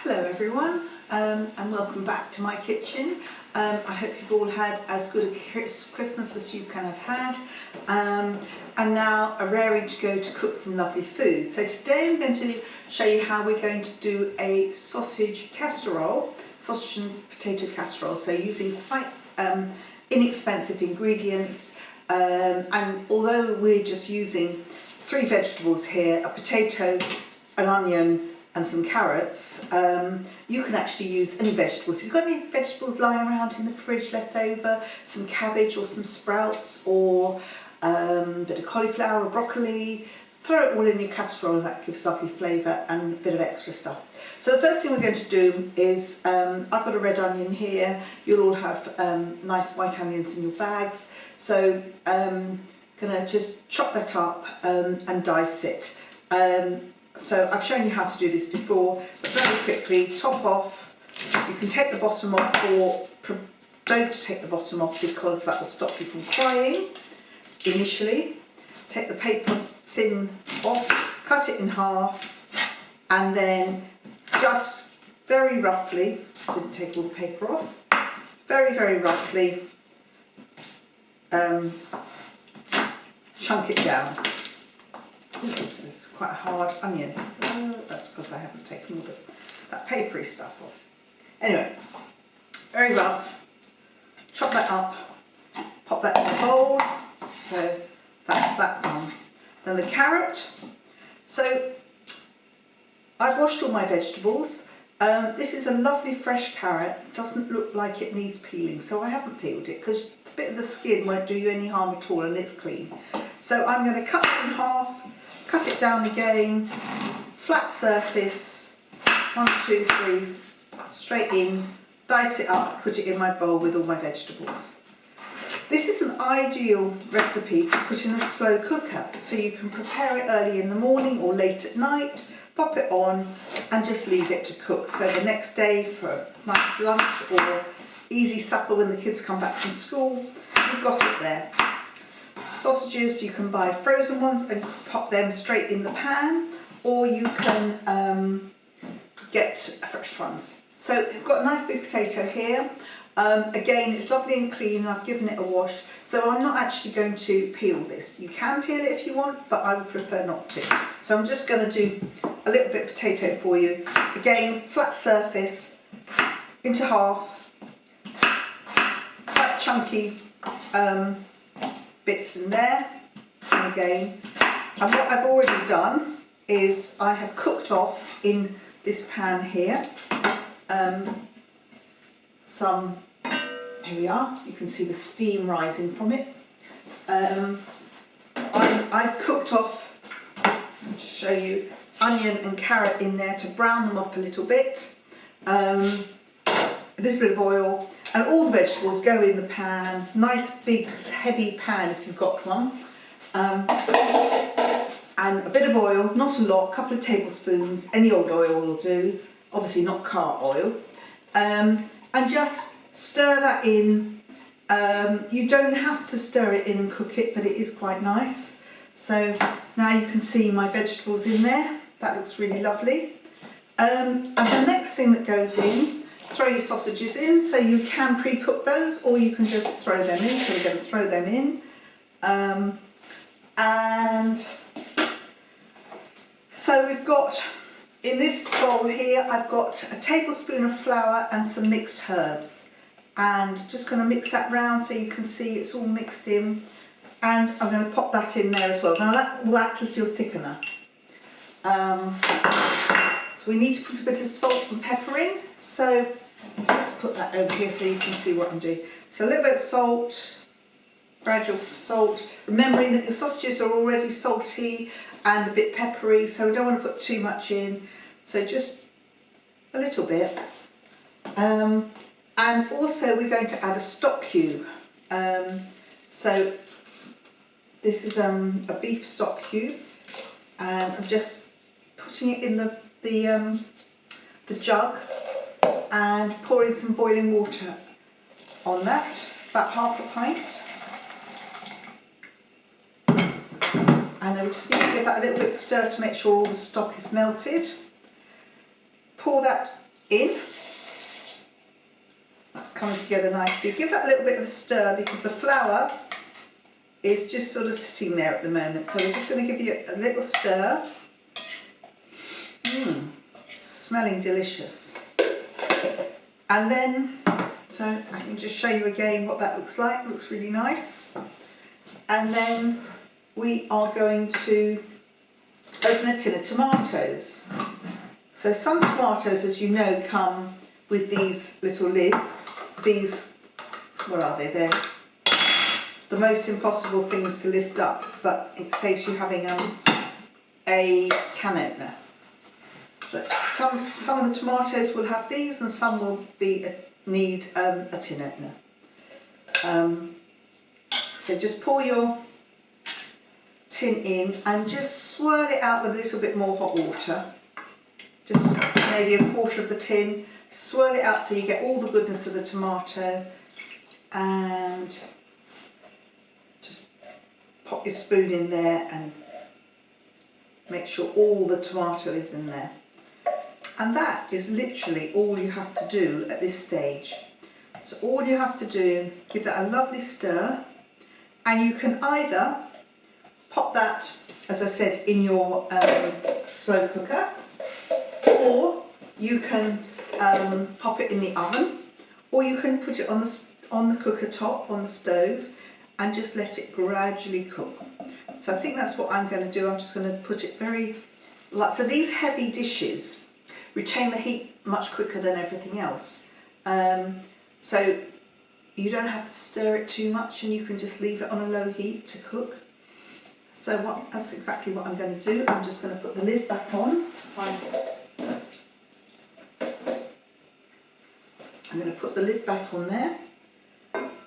Hello everyone, and welcome back to my kitchen. I hope you've all had as good a Christmas as you can have had, and now are raring to go to cook some lovely food. So today I'm going to show you how we're going to do a sausage casserole, sausage and potato casserole. So using quite inexpensive ingredients, and although we're just using 3 vegetables here, a potato, an onion and some carrots, you can actually use any vegetables. If you've got any vegetables lying around in the fridge left over, some cabbage or some sprouts or a bit of cauliflower or broccoli, throw it all in your casserole and that gives lovely flavour and a bit of extra stuff. So the first thing we're going to do is, I've got a red onion here. You'll all have nice white onions in your bags. So I'm going to just chop that up and dice it. So I've shown you how to do this before, but very quickly, top off. You can take the bottom off or don't take the bottom off because that will stop you from crying initially. Take the paper thin off, cut it in half, and then just very roughly, didn't take all the paper off, very roughly chunk it down. Oops, this is quite a hard onion. That's because I haven't taken all that papery stuff off. Anyway, very rough. Chop that up, pop that in the bowl. So that's that done. Then the carrot. So I've washed all my vegetables. This is a lovely fresh carrot. It doesn't look like it needs peeling, so I haven't peeled it because a bit of the skin won't do you any harm at all and it's clean. So I'm going to cut it in half. Cut it down again, flat surface, 1, 2, 3, straight in, dice it up, put it in my bowl with all my vegetables. This is an ideal recipe to put in a slow cooker, so you can prepare it early in the morning or late at night, pop it on and just leave it to cook. So the next day for a nice lunch or easy supper when the kids come back from school, you've got it there. Sausages, you can buy frozen ones and pop them straight in the pan, or you can get fresh ones. So we've got a nice big potato here. Again, it's lovely and clean. I've given it a wash, so I'm not actually going to peel this. You can peel it if you want, but I would prefer not to. So I'm just going to do a little bit of potato for you. Again, flat surface, into half, quite chunky bits in there, and again, and what I've already done is I have cooked off in this pan here here we are, you can see the steam rising from it. I've cooked off, to show you, onion and carrot in there to brown them up a little bit. A little bit of oil, and all the vegetables go in the pan. Nice big heavy pan if you've got one, and a bit of oil, not a lot, a couple of tablespoons, any old oil will do, obviously not car oil, and just stir that in. You don't have to stir it in and cook it, but it is quite nice. So now you can see my vegetables in there. That looks really lovely. And the next thing that goes in, throw your sausages in, so you can pre-cook those or you can just throw them in. So we're going to throw them in, and so we've got in this bowl here, I've got a tablespoon of flour and some mixed herbs, and just going to mix that round so you can see it's all mixed in, and I'm going to pop that in there as well. Now that will act as your thickener. So we need to put a bit of salt and pepper in, so let's put that over here so you can see what I'm doing. So a little bit of salt, gradual salt, remembering that your sausages are already salty and a bit peppery, so we don't want to put too much in, so just a little bit. And also we're going to add a stock cube. So this is a beef stock cube, and I'm just putting it in the jug and pouring some boiling water on that, about half a pint. And then we just need to give that a little bit of stir to make sure all the stock is melted. Pour that in. That's coming together nicely. Give that a little bit of a stir because the flour is just sort of sitting there at the moment. So we're just going to give you a little stir. Smelling delicious. And then, so I can just show you again what that looks like. It looks really nice. And then we are going to open a tin of tomatoes. So some tomatoes, as you know, come with these little lids. These, what are they? They're the most impossible things to lift up, but it saves you having a can opener. So some of the tomatoes will have these, and some will need a tin opener. So just pour your tin in and just swirl it out with a little bit more hot water. Just maybe a quarter of the tin. Swirl it out so you get all the goodness of the tomato, and just pop your spoon in there and make sure all the tomato is in there. And that is literally all you have to do at this stage. So all you have to do, give that a lovely stir, and you can either pop that, as I said, in your slow cooker, or you can pop it in the oven, or you can put it on the cooker top on the stove and just let it gradually cook. So I think that's what I'm going to do. I'm just going to put it so these heavy dishes retain the heat much quicker than everything else. So you don't have to stir it too much, and you can just leave it on a low heat to cook. So that's exactly what I'm going to do. I'm just going to put the lid back on. I'm going to put the lid back on there,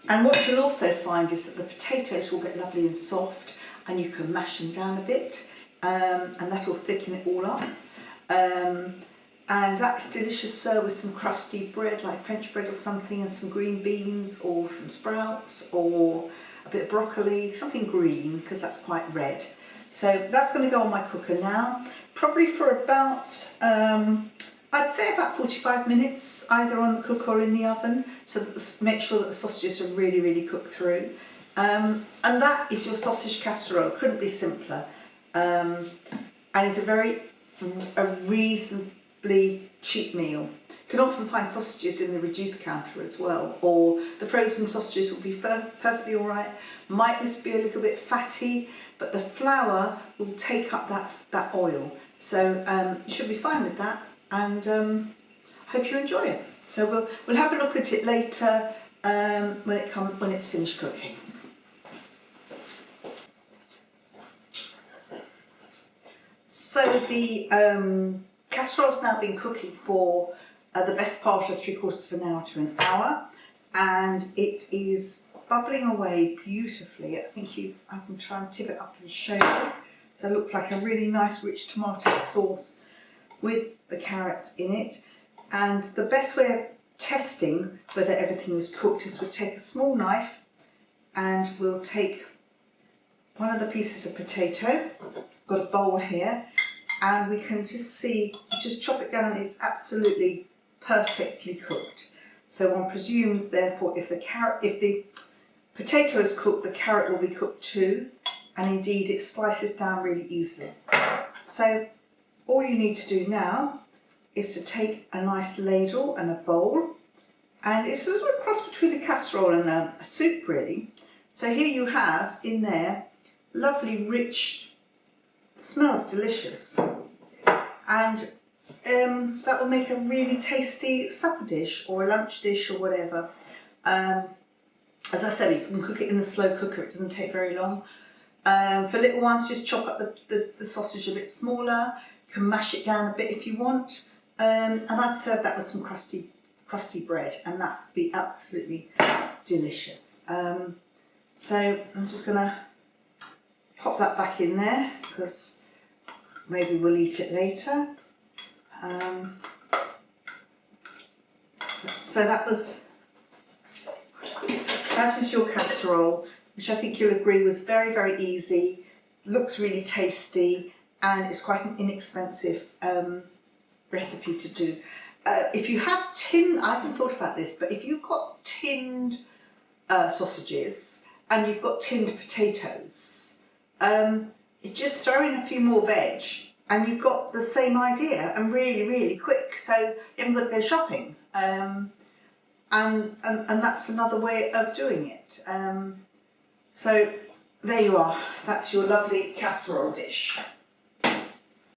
and what you'll also find is that the potatoes will get lovely and soft, and you can mash them down a bit, and that will thicken it all up. And that's delicious served with some crusty bread, like French bread or something, and some green beans or some sprouts or a bit of broccoli, something green because that's quite red. So that's going to go on my cooker now, probably for about I'd say about 45 minutes, either on the cooker or in the oven, so that make sure that the sausages are really cooked through. And that is your sausage casserole. Couldn't be simpler. And it's a reasonably cheap meal. You can often find sausages in the reduced counter as well, or the frozen sausages will be perfectly all right. Might be a little bit fatty, but the flour will take up that oil. So you should be fine with that. And hope you enjoy it. So we'll have a look at it later when it's finished cooking. So the casserole's now been cooking for the best part of 3/4 of an hour to an hour, and it is bubbling away beautifully. I can try and tip it up and show you. So it looks like a really nice rich tomato sauce with the carrots in it. And the best way of testing whether everything is cooked is we'll take a small knife and we'll take one of the pieces of potato, got a bowl here, and we can just see, just chop it down, it's absolutely perfectly cooked. So one presumes therefore if the potato is cooked, the carrot will be cooked too, and indeed it slices down really easily. So all you need to do now is to take a nice ladle and a bowl, and it's sort of a cross between a casserole and a soup really. So here you have in there lovely rich, smells delicious, and that will make a really tasty supper dish or a lunch dish or whatever. As I said, you can cook it in the slow cooker, it doesn't take very long. For little ones, just chop up the sausage a bit smaller. You can mash it down a bit if you want, and I'd serve that with some crusty bread, and that'd be absolutely delicious. So I'm just going to pop that back in there because maybe we'll eat it later. So that is your casserole, which I think you'll agree was very easy, looks really tasty, and it's quite an inexpensive recipe to do. if you have tin, I haven't thought about this, but if you've got tinned sausages and you've got tinned potatoes, you just throw in a few more veg and you've got the same idea, and really, really quick. So you haven't got to go shopping. And that's another way of doing it. So there you are. That's your lovely casserole dish.